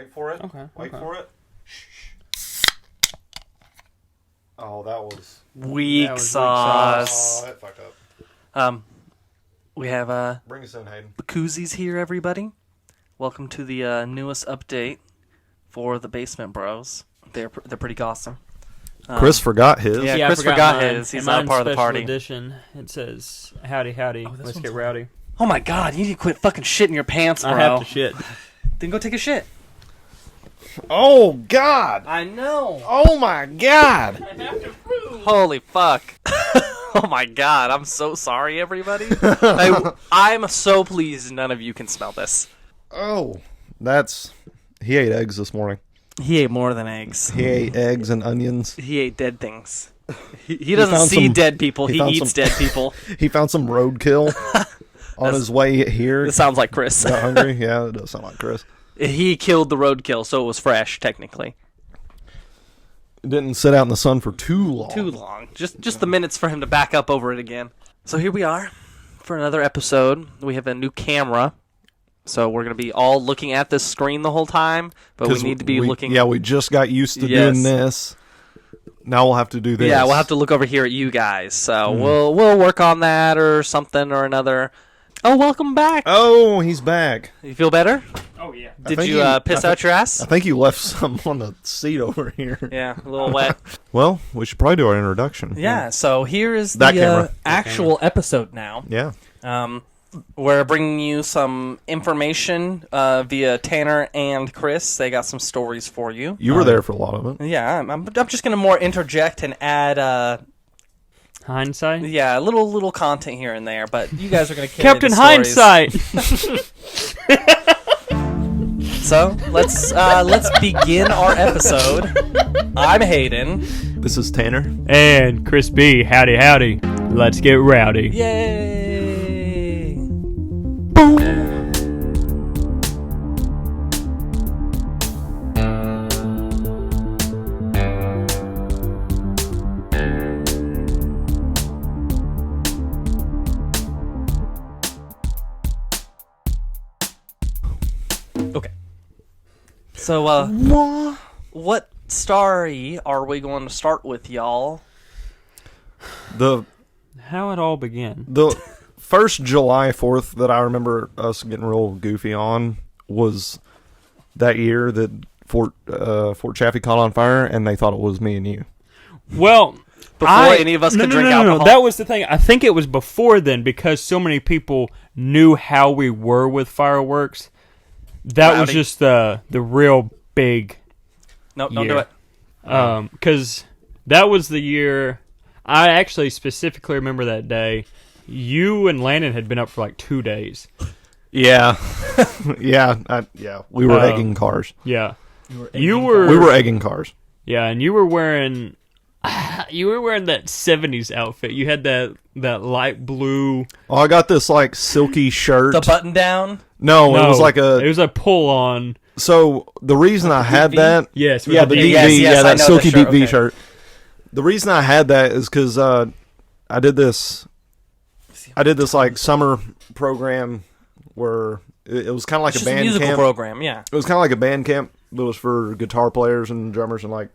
Wait for it. Okay. Wait for it. Oh, that was Weak sauce. Oh, that fucked up. We have Bring us in, Hayden. koozies here, everybody. Welcome to the newest update for the Basement Bros. They're pretty awesome. Chris forgot his. Yeah, I Chris forgot mine. his. He's And not mine's part of the special party. Edition. It says, howdy, howdy. this Let's one's get rowdy. Oh my god, you need to quit fucking shitting your pants, bro. I have to shit. Then go take a shit. Oh God! I know. Oh my God! Holy fuck. Oh my god, I'm so sorry, everybody. I'm so pleased none of you can smell this. Oh, he ate eggs this morning. He ate more than eggs. He ate eggs and onions. He ate dead things. He doesn't found see some- dead people. he He found eats some- dead people. He found some roadkill on his way here. This sounds like Chris. Got hungry? Yeah, it does sound like Chris. He killed the roadkill, so it was fresh, technically. It didn't sit out in the sun for too long. Too long. Just the minutes for him to back up over it again. So here we are for another episode. We have a new camera. So we're going to be all looking at this screen the whole time, but we need to be looking... Yeah, we just got used to Yes. doing this. Now we'll have to do this. Yeah, we'll have to look over here at you guys. So we'll work on that or something or another. Oh, welcome back. Oh, he's back. You feel better? Oh, yeah. Did think you he- piss out your ass? I think you left some on the seat over here. Yeah, a little wet. Well, we should probably do our introduction. Yeah, so here is That the camera. actual episode now. Yeah. We're bringing you some information via Tanner and Chris. They got some stories for you. You were there for a lot of it. Yeah, I'm just going to more interject and add, Hindsight? a little content here and there, but you guys are going to carry Captain the stories. Hindsight! So let's begin our episode. I'm Hayden. This is Tanner. And Chris B, howdy, howdy. Let's get rowdy. Yay! Okay. So, what story are we going to start with, y'all? The How it all began. first July 4th that I remember us getting real goofy on was that year that Fort Chaffee caught on fire, and they thought it was me and you. Well, Before any of us could drink alcohol? No, that was the thing. I think it was before then because so many people knew how we were with fireworks. That was Rowdy. just the real big No, don't do year. it. Because that was the year. I actually specifically remember that day. You and Landon had been up for like 2 days. Yeah. Yeah. We were egging cars. Yeah, We were egging cars. Yeah, and you were wearing that 70s outfit. You had that light blue. Oh, I got this like silky shirt. The button down. No, it was like it was a pull on. So the reason I had V? that, Yes, with yeah, the the V. deep V, Yes, yeah, I that know silky the shirt, deep V okay. shirt. The reason I had that is because I did this like summer program where it was kind of like It's a just a band musical camp. program, yeah. It was kind of like a band camp, but it was for guitar players and drummers and like.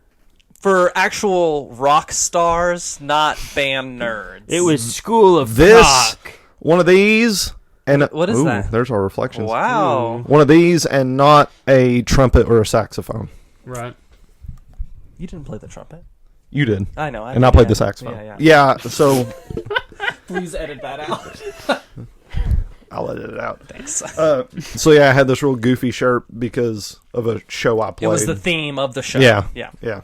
For actual rock stars, not band nerds. It was School of This Rock. one of these and What is that? There's our reflections. Wow. One of these and not a trumpet or a saxophone. Right. You didn't play the trumpet. You did. I know. And I played the saxophone. Yeah. So Please edit that out. I'll edit it out. Thanks. So yeah, I had this real goofy shirt because of a show I played. It was the theme of the show. Yeah. Yeah. Yeah.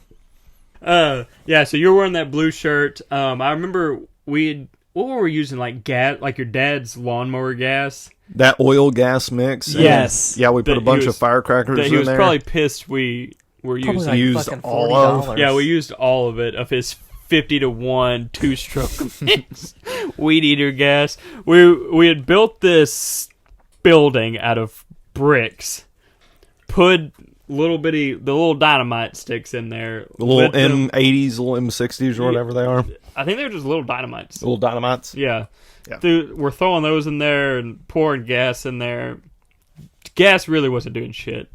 Yeah, so you're wearing that blue shirt. I remember what were we using, like gas, like your dad's lawnmower gas? That oil gas mix. and- Yes. Yeah, we put That a he bunch was- of firecrackers That he in was there. probably pissed we were Probably using. like used fucking all $40. of- Yeah, we used all of it, of his 50-to-1 two-stroke mix weed eater gas. We had built this building out of bricks, put the little dynamite sticks in there. the little lit them. M80s, little M60s or whatever they are. I think they were just little dynamites. Little dynamites. Yeah. Yeah. Dude, we're throwing those in there and pouring gas in there. Gas really wasn't doing shit.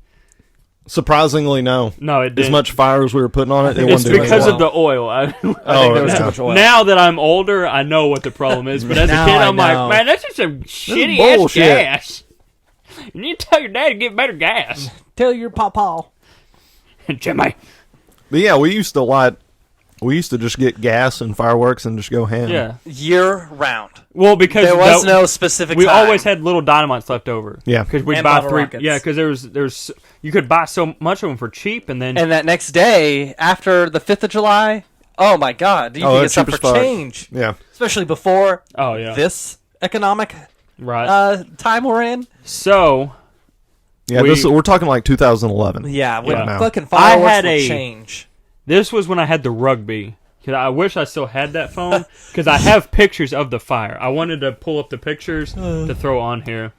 Surprisingly, no. No, it didn't. As much fire as we were putting on it, it It's wasn't doing because well. of the oil. I think there was too much oil. Now that I'm older, I know what the problem is. But as a Now kid, I I'm know. like, man, that's just some shitty ass bullshit. gas. You need to tell your dad to get better gas. Tell your papa. Jimmy. But yeah, we used to just get gas and fireworks and just go ham. Yeah. Year round. Well, because There was no specific we time. always had little dynamites left over. Yeah. Because we'd And buy bottle 3. rockets. Yeah, because there's you could buy so much of them for cheap, and then And that next day, after the 5th of July, oh my God, you Oh, can that's get stuff cheap for as fuck. change. Yeah. Especially before oh yeah, this economic right. time we're in. So Yeah, we're talking like 2011. Yeah, when Yeah. fucking I fireworks had would a- change. this was when I had the rugby. Cause I wish I still had that phone because I have pictures of the fire. I wanted to pull up the pictures to throw on here.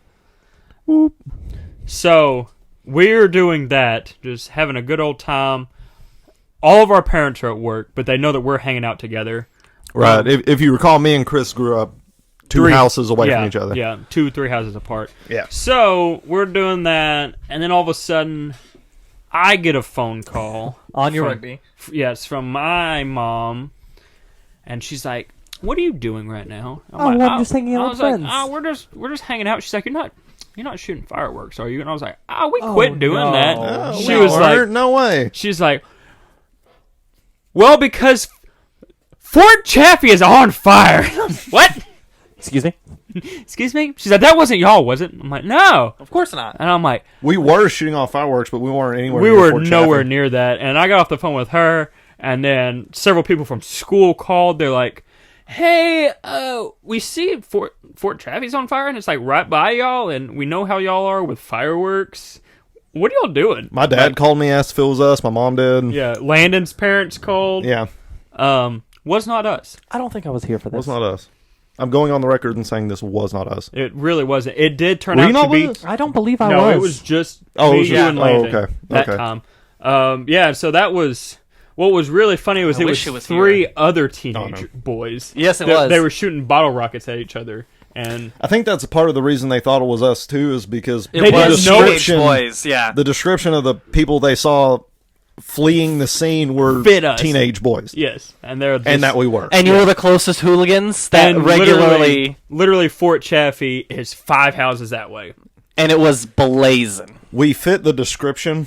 So we're doing that, just having a good old time. All of our parents are at work, but they know that we're hanging out together. Right. If you recall, me and Chris grew up two houses away from each other. Yeah, 2-3 houses apart. Yeah. So we're doing that, and then all of a sudden, I get a phone call. On your from- rugby. Yes, from my mom, and she's like, "What are you doing right now?" I'm just hanging out I with was like, friends. "Oh, we're just hanging out." She's like, "You're not shooting fireworks, are you?" And I was like, "Oh, we Oh, quit doing no. that." Oh, She we was like, weren't? No way. she's like, "Well, because Fort Chaffee is on fire." What? Excuse me? Excuse me? She's like, "That wasn't y'all, was it?" I'm like, "No." Of course not. And I'm like, We were shooting off fireworks, but we weren't anywhere we near were Fort nowhere Chaffee. near that. And I got off the phone with her, and then several people from school called. They're like, "Hey, we see Fort Chaffee's on fire, and it's like right by y'all, and we know how y'all are with fireworks. What are y'all doing?" My dad called me, asked if it was us. My mom did. Yeah, Landon's parents called. Yeah. Was not us. I don't think I was here for It this. was not us. I'm going on the record and saying this was not us. It really wasn't. It did turn Were out you to not be. with us? I don't believe I No, was. it was just Oh, it me, was you, just- and oh, Landon okay, that okay. time. Yeah, so that was what was really funny was I it wish was it was 3 here. other teenage no. boys. Yes, it They- was. They were shooting bottle rockets at each other, and I think that's a part of the reason they thought it was us too, is because It They was didn't know- teenage boys, yeah. the description of the people they saw fleeing the scene were Fit us. teenage boys, yes, and they're and that we were. And you were the closest hooligans that and regularly, literally Fort Chaffee is 5 houses that way. and it was blazing. We fit the description,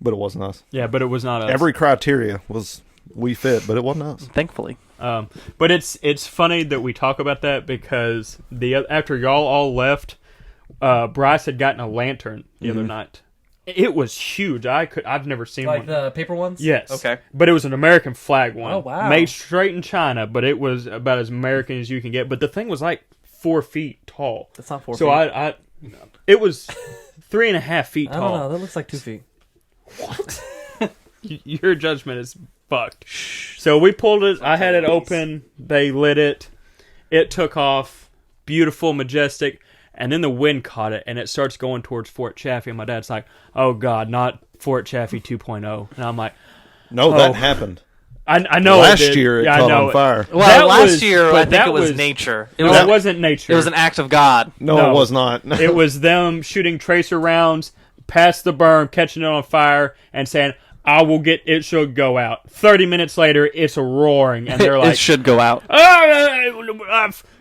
but it wasn't us. Yeah, but it was not us. Every criteria was we fit, but it wasn't us. Thankfully. But it's funny that we talk about that because after y'all all left, Bryce had gotten a lantern the Mm-hmm. other night. It was huge. I've never seen one. the paper ones? Yes. Okay. But it was an American flag one. Oh, wow. Made straight in China, but it was about as American as you can get. But the thing was like 4 feet tall. That's not 4 So feet. it was 3.5 feet I don't know. tall. That looks like 2 feet. Your judgment is fucked. So we pulled it. I had it open. They lit it. It took off. Beautiful, majestic. And then the wind caught it, and it starts going towards Fort Chaffee. And my dad's like, "Oh God, not Fort Chaffee 2.0." And I'm like, No, Oh. that happened. I know Last it did. year it Yeah, I caught know on fire. Well, That last was- year I but think that it was was- nature. No, it wasn't nature. It was an act of God. No, No. it was not. It was them shooting tracer rounds past the berm, catching it on fire, and saying, "I will get it. Should go out." 30 minutes later, it's a roaring, and they're It like, should go out.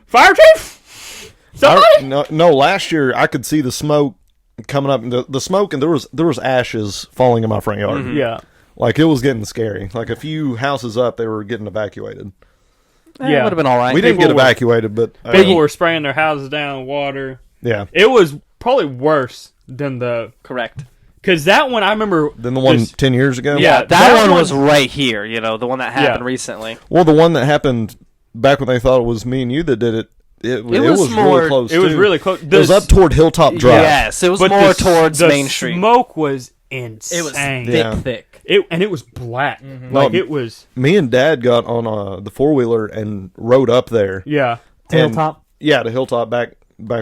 "Fire chief, somebody!" No, last year I could see the smoke coming up, and the smoke, and there was ashes falling in my front yard. Yeah, Like it was getting scary. Like a few houses up, they were getting evacuated. It yeah. would have been all right. We didn't get People were- evacuated, but People were spraying their houses down with water. yeah. It was probably worse than Correct. because that one I remember. Then the one just- 10 years ago. Yeah. That one one- was right here, the one that happened Yeah. recently. Well, the one that happened back when they thought it was me and you that did it. It was was more- really close. It was too. really close. It was up toward Hilltop Drive. Yes, it was but more towards the Main Street. Smoke was insane. It was thick. thick, Yeah. thick. And it was black. No, Like it was. Me and Dad got on the 4-wheeler and rode up there. Yeah. And- Hilltop? Yeah, to Hilltop back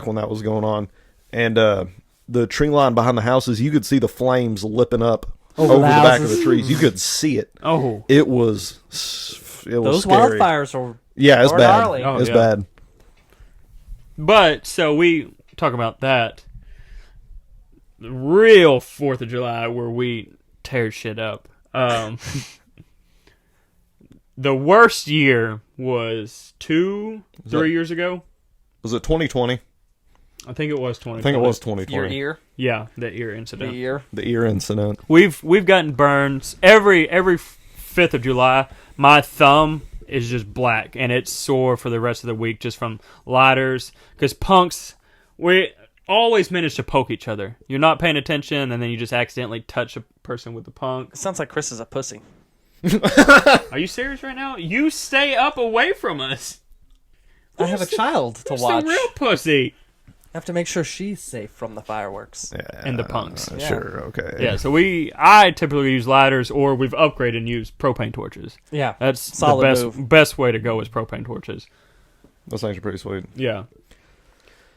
when that was going on, and the tree line behind the houses, you could see the flames lipping up over the back of the houses. trees. You could see it. Oh. It was Those scary. wildfires are... Yeah, it's are bad. gnarly. Oh, It's yeah. bad. But so we talk about that. real 4th of July where we tear shit up. The worst year was 3 years ago. Was it 2020? I think it was 2020. I think it was 2020. Your ear? Yeah, that ear incident. The ear? The ear incident. We've gotten burns every 5th of July. My thumb is just black and it's sore for the rest of the week just from lighters. Because punks, we always manage to poke each other. You're not paying attention and then you just accidentally touch a person with the punk. It sounds like Chris is a pussy. Are you serious right now? You stay up away from us. I have a child to Who's watch. the real pussy? I have to make sure she's safe from the fireworks. Yeah, And the punks. Yeah. Sure, okay. Yeah, so I typically use lighters or we've upgraded and used propane torches. Yeah. That's Solid the move. best way to go is propane torches. Those things are pretty sweet. Yeah.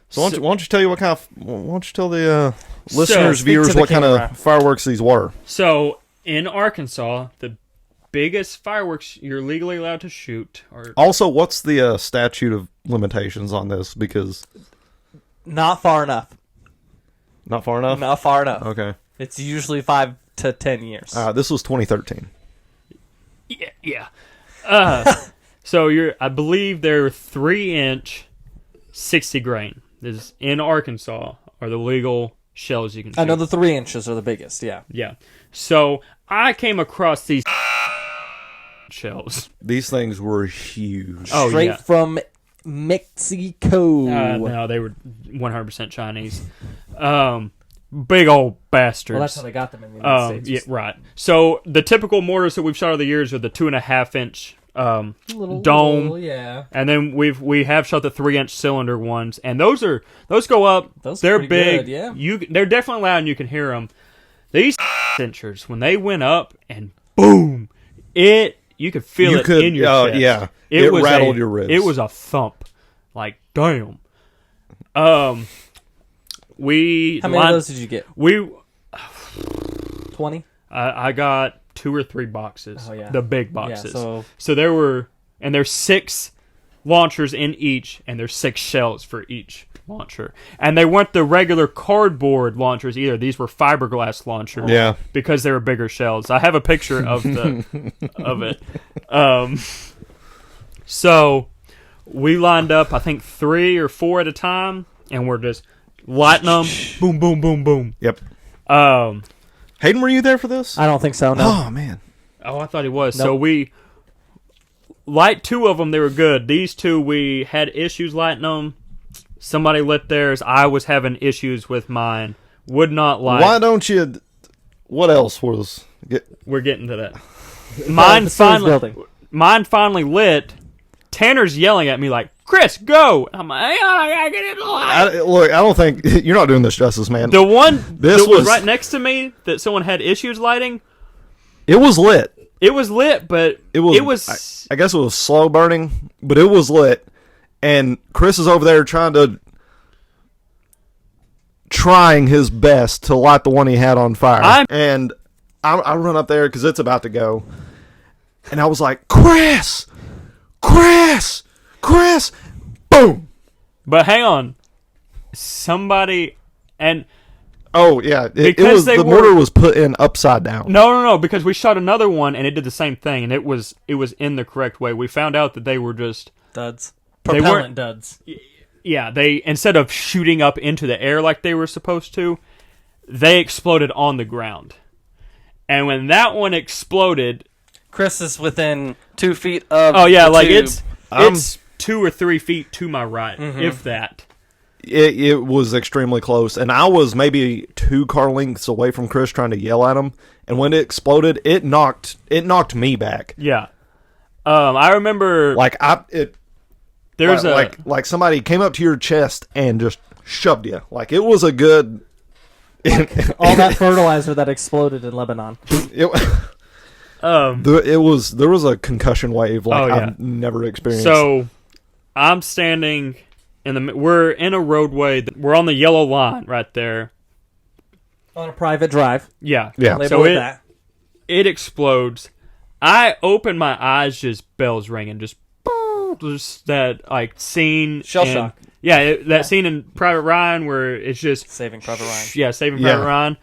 So why don't you tell the listeners, speak viewers, to the what kind camera. of fireworks these were? So in Arkansas, the biggest fireworks you're legally allowed to shoot are Also, what's the statute of limitations on this? Because Not far enough. not far enough. Not far enough. Okay. It's usually 5 to 10 years. This was 2013. yeah. So I believe they're 3-inch, 60 grain. Is in Arkansas are the legal shells you can shoot. I know the 3 inches are the biggest, yeah. Yeah. So I came across these shells. These things were huge. Oh, Straight yeah. from Mexico. No, they were 100% Chinese. Big old bastards. Well, that's how they got them in the United Yeah, States. right. So the typical mortars that we've shot over the years are the 2.5-inch Little, dome, yeah. and then we have shot the 3-inch cylinder ones, and those go up. Those are they're pretty big. good, yeah. They're definitely loud, and you can hear them. These inchers, when they went up and boom, you could feel it in your chest. Yeah. It was rattled your ribs. It was a thump, like damn. We How many of those did you get? 20? I got 2 or 3 boxes. Oh, yeah. The big boxes. Yeah, so there were, and there's 6 launchers in each, and there's 6 shells for each launcher. And they weren't the regular cardboard launchers either. These were fiberglass launchers. Yeah. Because they were bigger shells. I have a picture of of it. So we lined up, I think 3 or 4 at a time, and we're just lighting them. Boom, boom, boom, boom. Yep. Um. Hayden, were you there for this? I don't think so, no. Oh man. Oh, I thought he was. Nope. So we light 2 of them. They were good. These 2, we had issues lighting them. Somebody lit theirs. I was having issues with mine. Would not light. Why don't you? What else was? We're getting to that. The storage building. Mine finally lit. Tanner's yelling at me like, "Chris, go!" I'm like, I gotta get it light. Look, I don't think you're not doing this justice, man. The one This that was was- right next to me that someone had issues lighting. It was lit. It was lit, but It was. I guess it was slow burning, but it was lit. And Chris is over there trying his best to light the one he had on fire. And I run up there because it's about to go, and I was like, Chris, boom. But hang on, somebody and. Oh yeah, it Because was they the were- mortar was put in upside down. No, because we shot another one and it did the same thing, and it was in the correct way. We found out that they were just Duds. They weren't- Propellant duds. they instead of shooting up into the air like they were supposed to, they exploded on the ground. And when that one exploded, Chris is within 2 feet of oh yeah, the like tube. it's 2 or 3 feet to my right, if that. It was extremely close, and I was maybe 2 car lengths away from Chris trying to yell at him. And when it exploded, it knocked me back. Yeah. I remember there's like somebody came up to your chest and just shoved you. Like it was a good. All that fertilizer that exploded in Lebanon. There was a concussion wave like Oh, yeah. I've never experienced. So I'm standing we're in a roadway. We're on the yellow line right there. On a private drive. Yeah. Yeah. Label So it that. it explodes. I open my eyes, just bells ringing, just that like scene. Shell in- shock. that scene in Private Ryan where it's just Saving Private Ryan. Yeah, Saving Yeah. Private Ryan.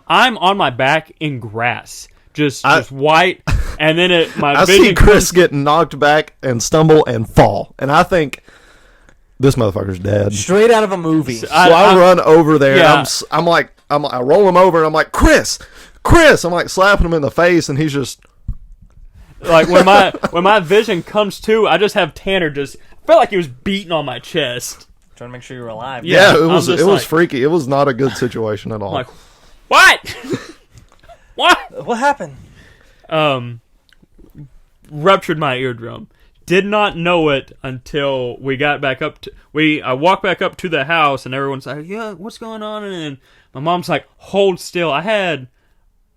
I'm on my back in grass, just white, and then my I vision see Chris get knocked back and stumble and fall, and I think this motherfucker's dead. So Straight out of a movie. I run over there. Yeah. And I roll him over, and I'm like, Chris. I'm like slapping him in the face, and he's just. like when my vision comes to, I just have Tanner just felt like he was beating on my chest. Trying to make sure you were alive. Yeah, it I'm was just was like- freaky. It was not a good situation at all. I'm like, what? What? What happened? Ruptured my eardrum. Did not know it until we got back up to I walked back up to the house and everyone's like, yeah, what's going on? And then my mom's like, hold still. I had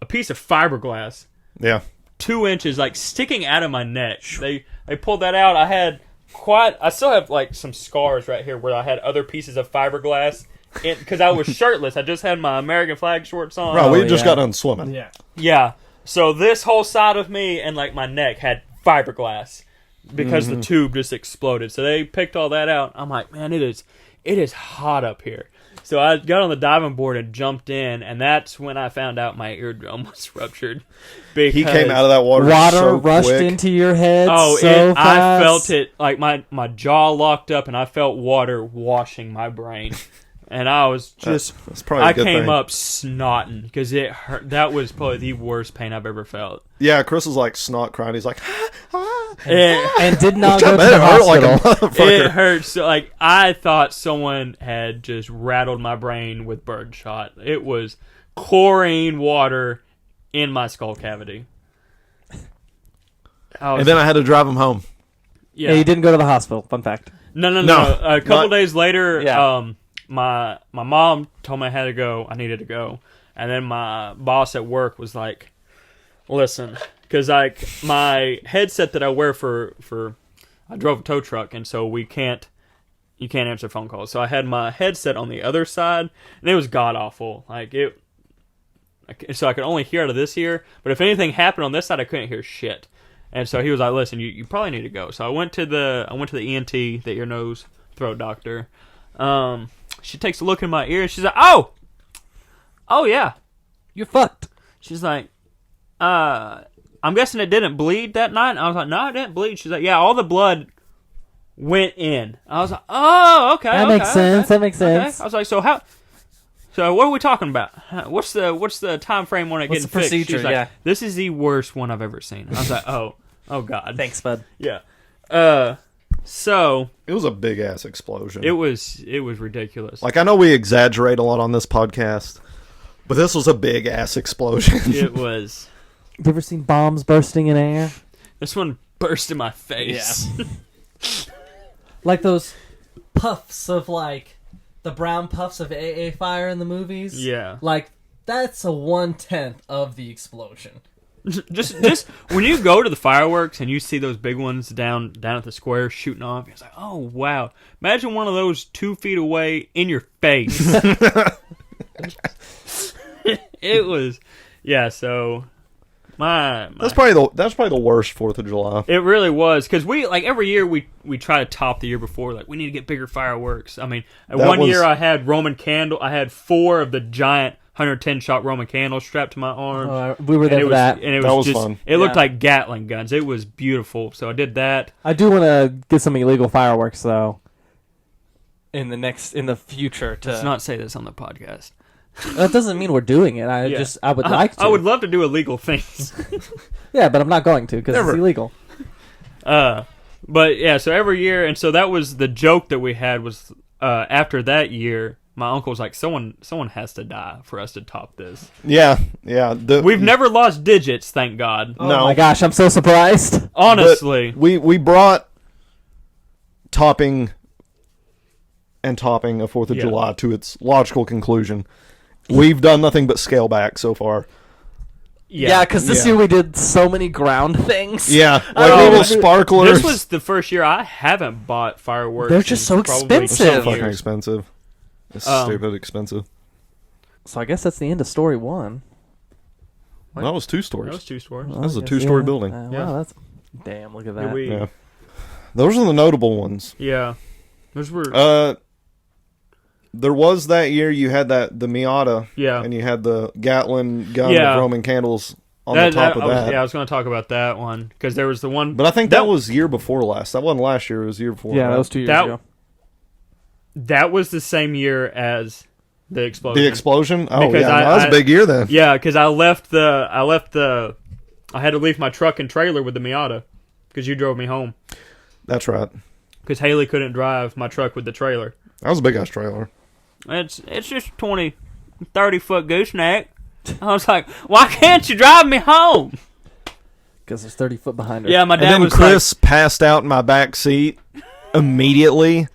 a piece of fiberglass yeah. 2 inches like sticking out of my neck. They pulled that out. I still have like some scars right here where I had other pieces of fiberglass because I was shirtless. I just had my American flag shorts on. Right, we Oh, just yeah. got done swimming. Yeah. Yeah. So this whole side of me and like my neck had fiberglass because the tube just exploded. So they picked all that out. I'm like, man, it is hot up here. So I got on the diving board and jumped in, and that's when I found out my eardrum was ruptured. Because, He came out of that water so rushed quick. into your head. Oh, so I fast. felt it like my jaw locked up, and I felt water washing my brain, and I was just. That's probably a I good came thing. up snotting because it hurt. That was probably the worst pain I've ever felt. Yeah, Chris was like snot crying. He's like, It, and did not I go to bet the it hurt like a hospital. motherfucker. it hurt. So, like, I thought someone had just rattled my brain with birdshot. It was chlorine water in my skull cavity. And then I had to drive him home. yeah. Yeah, you didn't go to the hospital. Fun fact. No. No, A couple not- days later, Yeah. my mom told me I had to go. I needed to go, and then my boss at work was like, "Listen, because like my headset that I wear for I drove a tow truck, and so you can't answer phone calls. So I had my headset on the other side, and it was god awful. So I could only hear out of this ear, but if anything happened on this side, I couldn't hear shit. And so he was like, "Listen, you probably need to go." So I went to the ENT, the ear, nose, throat doctor. She takes a look in my ear, and she's like, "Oh yeah." You're fucked. She's like, "I'm guessing it didn't bleed that night." And I was like, "No, it didn't bleed." She's like, "Yeah, all the blood went in." I was like, "Oh, okay, That okay, makes sense. okay, That makes okay." sense. I was like, So what are we talking about? What's the time frame on it What's getting the fixed? procedure? She's like, Yeah. "This is the worst one I've ever seen." I was like, "Oh God." Thanks, bud. Yeah. So It was a big ass explosion. it was ridiculous. Like, I know we exaggerate a lot on this podcast, but this was a big ass explosion. It was. You ever seen bombs bursting in air? This one burst in my face. Like those puffs of like the brown puffs of AA fire in the movies? Yeah. Like that's a 1/10 of the explosion. just when you go to the fireworks and you see those big ones down at the square shooting off, it's like, oh wow! Imagine one of those 2 feet away in your face. It was, yeah. So my That's probably the worst 4th of July. it really was because we like every year we try to top the year before. Like we need to get bigger fireworks. I mean, one year I had Roman candle. I had 4 of the giant 110 shot Roman candles strapped to my arm. We were there and for that. And it That was was just, fun. It looked Yeah. like Gatling guns. It was beautiful. So I did that. I do want to get some illegal fireworks though. In the future, Let's not say this on the podcast. That doesn't mean we're doing it. I would like to. I would love to do illegal things. Yeah, but I'm not going to because it's Never. illegal. But yeah, so every year, and so that was the joke that we had was after that year, my uncle was like, someone has to die for us to top this. Yeah. We've never lost digits, thank God. Oh No. my gosh, I'm so surprised. Honestly. we brought topping a 4th of Yeah. July to its logical conclusion. We've done nothing but scale back so far. Yeah, because this Yeah. year we did so many ground things. Yeah, Oh, like little this sparklers. This was the first year I haven't bought fireworks. They're just in so probably It's expensive. so 10 fucking years. expensive. It's stupid expensive. So I guess that's the end of story 1. That was 2 That stories. was 2 stores. That was a 2-story building. Yeah. Wow, that's damn. Look at that. Did we- Yeah. Those are the notable ones. Yeah. Those were There was that year you had the Miata, Yeah. and you had the Gatlin gun Yeah. with Roman candles on the top of that. I was going to talk about that one because there was the one. But I think that was year before last. That wasn't last year. It was year before. Yeah, that was 2 years That- ago. That was the same year as the explosion. The explosion. Oh Because yeah, that was a big year then. Yeah, because I had to leave my truck and trailer with the Miata because you drove me home That's right. because Haley couldn't drive my truck with the trailer. That was a big ass trailer. It's just 20, 30 foot gooseneck. I was like, why can't you drive me home? Because there's 30 foot behind her. Yeah, my And dad then was Chris passed out in my back seat immediately.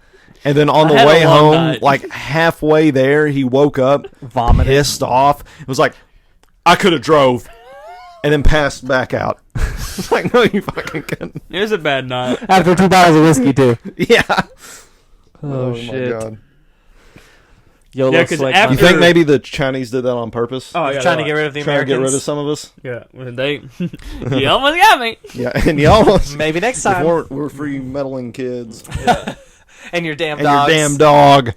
And then on I the had a way long home, night. like halfway there, he woke up, Vomited. pissed off. It was like, I could have drove, and then passed back out. It's like, no, you fucking couldn't. It was a bad night. After 2 bottles of whiskey, too. Yeah. Oh, my shit. God. YOLO Yeah, 'cause sledge after- You think maybe the Chinese did that on purpose? Oh yeah, trying to they get were. rid of the Trying to Americans. get rid of some of us? Yeah, well, they. You almost got me. Yeah, and you almost... Maybe next time. We're free meddling kids. And your damn And dogs. your damn dog.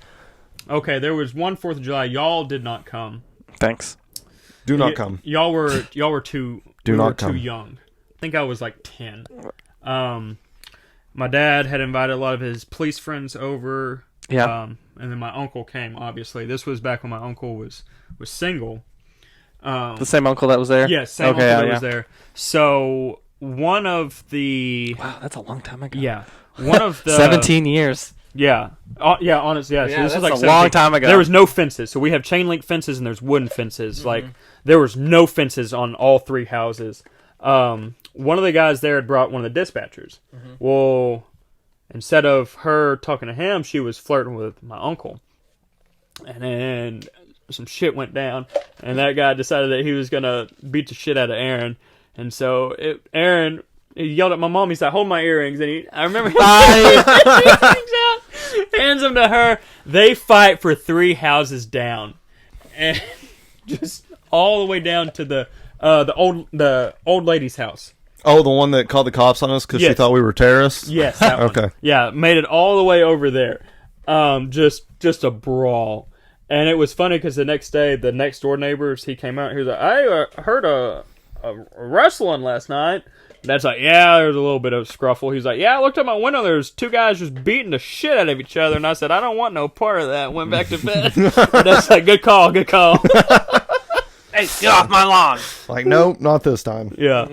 Okay, there was one 4th of July. Y'all did not come. Thanks. Do not come. Y'all were too. Do we not were come. Too young. I think I was like 10. My dad had invited a lot of his police friends over. Yeah. And then my uncle came. Obviously, this was back when my uncle was single. The same uncle that was there? Yes, same uncle that was there. So one of the Wow, that's a long time ago. one of the 17 years. Yeah. Honestly, yeah. So Yeah, this was that's like a long 17. time ago. There was no fences. So we have chain link fences and there's wooden fences. Like there was no fences on all 3 houses. One of the guys there had brought one of the dispatchers. Well, instead of her talking to him, she was flirting with my uncle. And then some shit went down, and that guy decided that he was gonna beat the shit out of Aaron. And so Aaron he yelled at my mom. He's like, "Hold my earrings!" And I remember him hands them to her. They fight for 3 houses down, and just all the way down to the old lady's house. Oh, the one that called the cops on us because she Yes. thought we were terrorists? Yes, that one. Okay. Yeah, made it all the way over there. Just a brawl. And it was funny because the next day, the next door neighbors, he came out. He was like, "I heard a wrestling last night." Dad's like, "Yeah, there's a little bit of scruffle." He's like, "Yeah, I looked out my window. There's 2 guys just beating the shit out of each other." And I said, "I don't want no part of that." Went back to bed. And Dad's like, "Good call, good call." Hey, get off my lawn. Like, no, not this time. Yeah.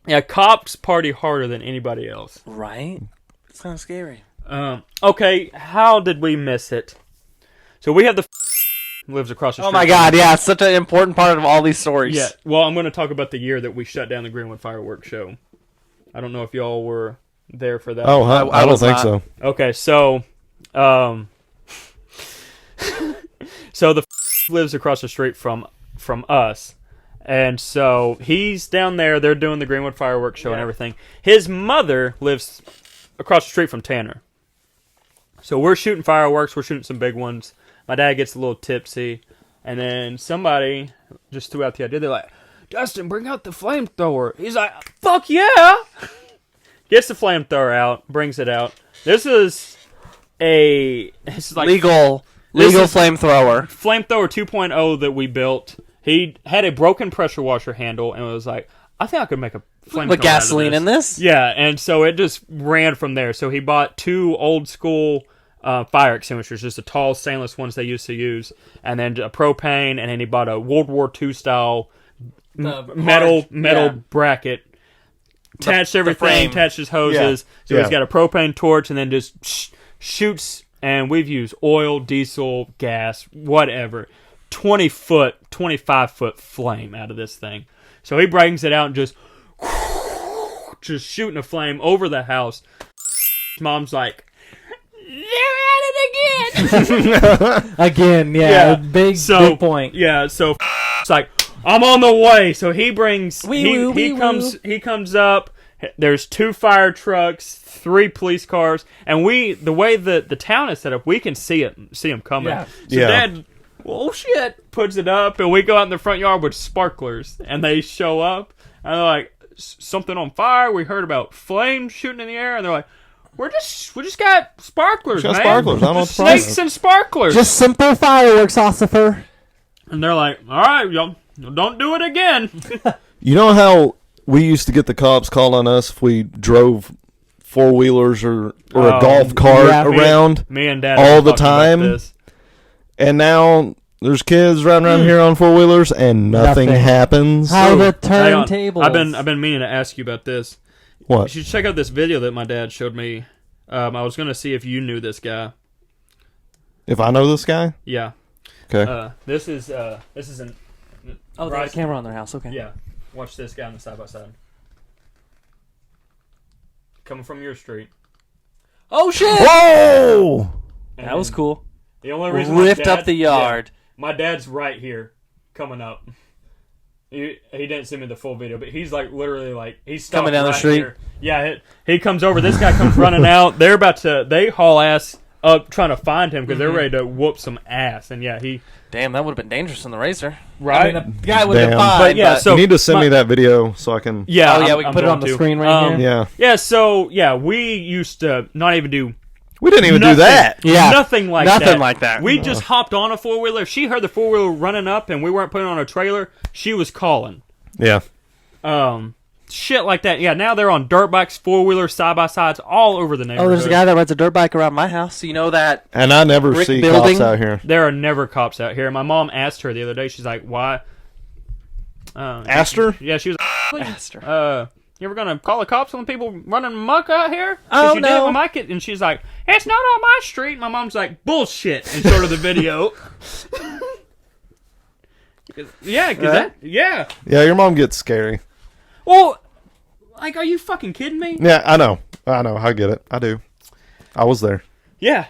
Yeah, cops party harder than anybody else. Right? It's kind of scary. Okay, how did we miss it? So we have the lives across the street. Oh my god, yeah, it's such an important part of all these stories. Yeah, well, I'm going to talk about the year that we shut down the Greenwood Fireworks Show. I don't know if y'all were there for that. Oh, I don't was think not. so. Okay, so, so the lives across the street from us, and so he's down there. They're doing the Greenwood Fireworks Show and everything. His mother lives across the street from Tanner. So we're shooting fireworks. We're shooting some big ones. My dad gets a little tipsy, and then somebody just threw out the idea. They're like, "Justin, bring out the flamethrower." He's like, "Fuck yeah!" Gets the flamethrower out, brings it out. This is like Legal This is- flamethrower. flamethrower 2.0 that we built. He had a broken pressure washer handle and was like, "I think I could make a flamethrower." With gasoline in this? Yeah, and so it just ran from there. So he bought 2 old school fire extinguishers, just the tall stainless ones they used to use, and then a propane, and then he bought a World War II style metal bracket. Attached everything, frame. attached his hoses. So Yeah. he's got a propane torch, and then just shoots. And we've used oil, diesel, gas, whatever. 20-foot, 25-foot flame out of this thing. So he brings it out and just shooting a flame over the house. Mom's like, "They're at it again." Again, yeah, big point. Yeah, so it's like, "I'm on the way." So he brings Wee-woo, he wee-woo. comes up. There's 2 fire trucks, 3 police cars, and the way that the town is set up, we can see them coming. Yeah. So Yeah. Dad, well, shit, puts it up, and we go out in the front yard with sparklers, and they show up, and they're like, "Something on fire? We heard about flames shooting in the air," and they're like, we just got sparklers, Just got man. sparklers. I don't know what the problem Snakes is. and sparklers. Just simple fireworks, Ossifer. And they're like, all right, y'all, don't do it again. You know how we used to get the cops calling on us if we drove 4-wheelers or a golf cart yeah. around? Me and Dad All were the talking about time? this. And now there's kids riding around here on 4-wheelers and nothing Nothing. happens. How the Hang on. turntables. I've been meaning to ask you about this. You What? should check out this video that my dad showed me. I was going to see if you knew this guy. If I know this guy? Yeah. Okay. This is an. Oh, there's a camera on their house. Okay. Yeah. Watch this guy on the side by side. Coming from your street. Oh shit! Whoa! And That was cool. The only reason my Ripped dad- up the yard. Yeah, my dad's right here, coming up. He didn't send me the full video, but he's like literally like he's stopped Coming down the right street? here. Yeah, he comes over. This guy comes running out. They haul ass up trying to find him because they're ready to whoop some ass. And yeah, Damn, that would have been dangerous in the razor. right. I mean, the guy would have been Damn. fine. But yeah, so you need to send my- me that video so I can... Yeah, Oh, yeah, I'm- we can I'm put it on going the to. screen right here. Yeah. Yeah, so yeah, we used to not even do We didn't even nothing, do that. Yeah. nothing like Nothing that. like that. We just hopped on a 4-wheeler. If she heard the 4-wheeler running up and we weren't putting on a trailer, she was calling. Yeah. Shit like that. Yeah, now they're on dirt bikes, 4-wheelers, side-by-sides, all over the neighborhood. Oh, there's a guy that rides a dirt bike around my house. So you know that? And I never Brick see building? cops out here. There are never cops out here. My mom asked her the other day, she's like, why? Asked her? Yeah, she was Master. you ever gonna call the cops on people running muck out here? 'Cause Oh, you did it no. with my kid. And she's like, it's not on my street. My mom's like, bullshit, and showed her the video. Yeah. Yeah, your mom gets scary. Well, like, are you fucking kidding me? Yeah, I know. I get it. I do. I was there. Yeah.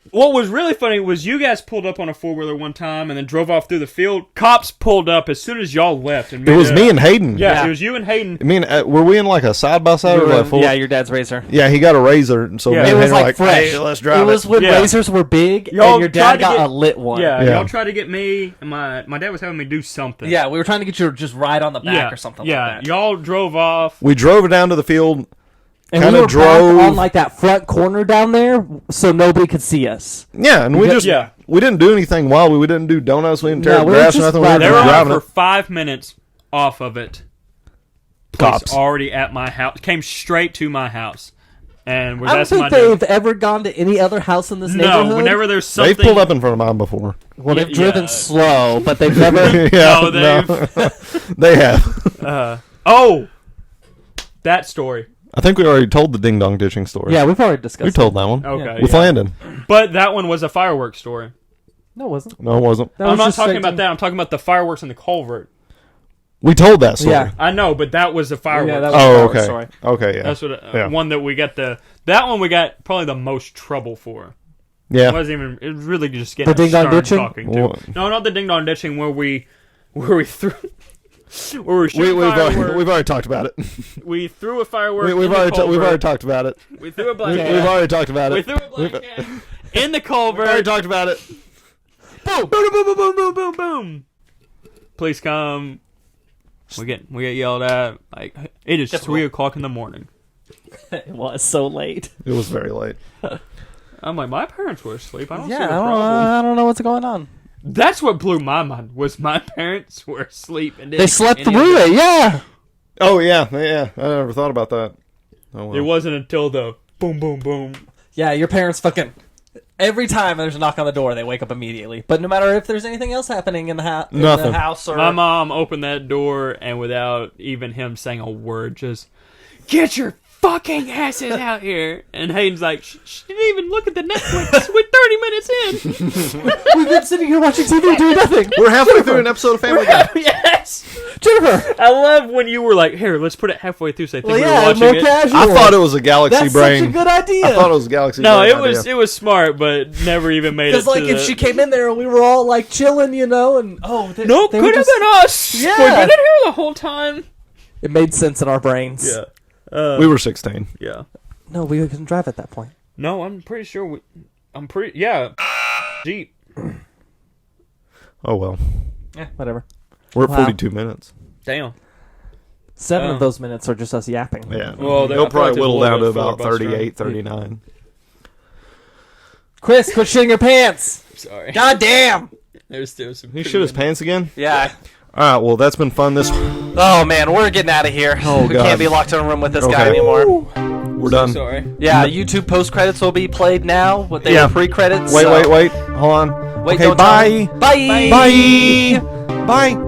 What was really funny was you guys pulled up on a 4-wheeler one time and then drove off through the field. Cops pulled up as soon as y'all left. And It was me and Hayden. Yeah, it was you and Hayden. I mean, were we in like a side-by-side or like full? Yeah, your dad's razor. Yeah, he got a razor, and so Yeah. me It and was Hayden were like like, fresh. hey, let's drive It was when Yeah. razors were big, Y'all and your tried dad to got get- a lit one. Yeah, Yeah. y'all tried to get me, and my dad was having me do something. Yeah, we were trying to get you to just ride on the back yeah, or something yeah. like that. Y'all drove off. We drove down to the field. And Kinda we were drove- parked on like that front corner down there, so nobody could see us. Yeah, and we just Yeah. we didn't do anything wild. We didn't do donuts. We didn't tear No, up we were grass or just nothing. We were riding They were just on driving for it. 5 minutes off of it. Police Cops. already at my house. Came straight to my house, and was I don't asking my think dad. they've ever gone to any other house in this No, neighborhood. whenever there's something. They've pulled up in front of mine before. Well, they've Yeah. driven slow, but they've never. Yeah, No, they have. Oh, that story. I think we already told the ding dong ditching story. Yeah, we've already discussed. we told that one Okay, with yeah. Landon. But that one was a fireworks story. it. No, it wasn't. No, it wasn't. That I'm was not just talking straight about to- that. I'm talking about the fireworks in the culvert. We told that story. Yeah. I know, but that was the fireworks. Yeah, that was Oh, a fireworks okay. story. Okay, yeah. That's what Yeah. one that we got that one we got probably the most trouble for. It Yeah. wasn't even. It was really just getting The ding dong stern ditching? talking to. What? No, not the ding dong ditching where we threw. Where we We, shooting we've fireworks. already talked about it. We threw a firework. We've in the already culvert. talked about it. We threw a black We've cat. already talked about We it. threw a black We've cat in the already culvert. talked about it. Boom! Boom! Boom! Boom! Boom! Boom! Boom! Boom! Please come. We get yelled at. Like it is 3:00 in the morning. It was so late. It was very late. I'm like, my parents were asleep. I don't see Yeah, the problem. I don't know what's going on. That's what blew my mind. Was my parents were asleep and They slept any of through it. Yeah. Oh yeah. I never thought about that. Oh, well. It wasn't until the boom, boom, boom. Yeah, your parents fucking. Every time there's a knock on the door, they wake up immediately. But no matter if there's anything else happening in the, Nothing. house or My mom opened that door and without even him saying a word, just get your fucking asses out here. And Hayden's like, she didn't even look at the Netflix. We're 30 minutes in. we've been sitting here watching TV doing nothing. We're halfway through an episode of Family Guy. Yes. Jennifer. I love when you were like, here, let's put it halfway through so I think Well, we yeah, were watching more it. casual. I thought it was a Galaxy That's Brain. such a good idea. I thought it was a Galaxy No, Brain. it was idea. it was smart, but never even made Because it like to if the... she came in there and we were all like chilling, you know, and they, Nope, they could were have just- been us. Yeah. We've been in here the whole time. It made sense in our brains. We were 16. Yeah. No, we couldn't drive at that point. No, I'm pretty sure yeah. Jeep. Oh well. Yeah, whatever. We're at Wow. 42 minutes. Damn. 7 Oh. of those minutes are just us yapping. Yeah. Well, He'll I probably thought whittle there's a down to little bit about filler bus 38, 39. Chris, quit shitting your pants. Sorry. God damn. There's still some. He shit his pants again? Yeah. All right, well, that's been fun. Oh man, we're getting out of here. Oh, we God. can't be locked in a room with this guy Okay. anymore. We're done. Sorry. Yeah, YouTube post credits will be played now. What they Yeah. were pre credits. Wait. Hold on. Wait, Okay, don't tell bye. me. Bye. Bye. Bye.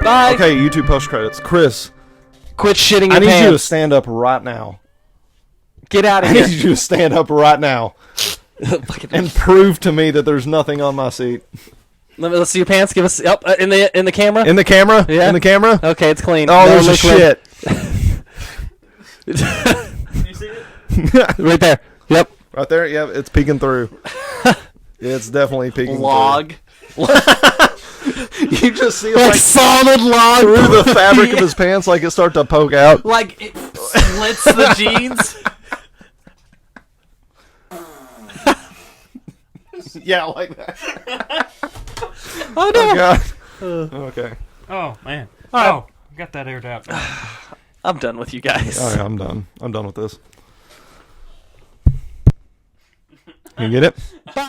Bye. Okay, YouTube post credits. Chris, Quit shitting your I need you to pants. stand up right now. Get out of I here. need you to stand up right now and prove to me that there's nothing on my seat. Let's see your pants. Give us in the camera. In the camera? Yeah. In the camera? Okay, it's clean. Oh, No there's a liquid. shit. You see it? Right there. Yep. Right there? Yep, it's peeking through. It's definitely peeking Log. through. You just see Like like solid log through the fabric of his pants, like it start to poke out. Like it slits the jeans. Yeah, like that. Oh no. Oh, God. Okay. Oh man. right. Oh, got that aired out. I'm done with you guys. All right, I'm done. I'm done with this. You get it?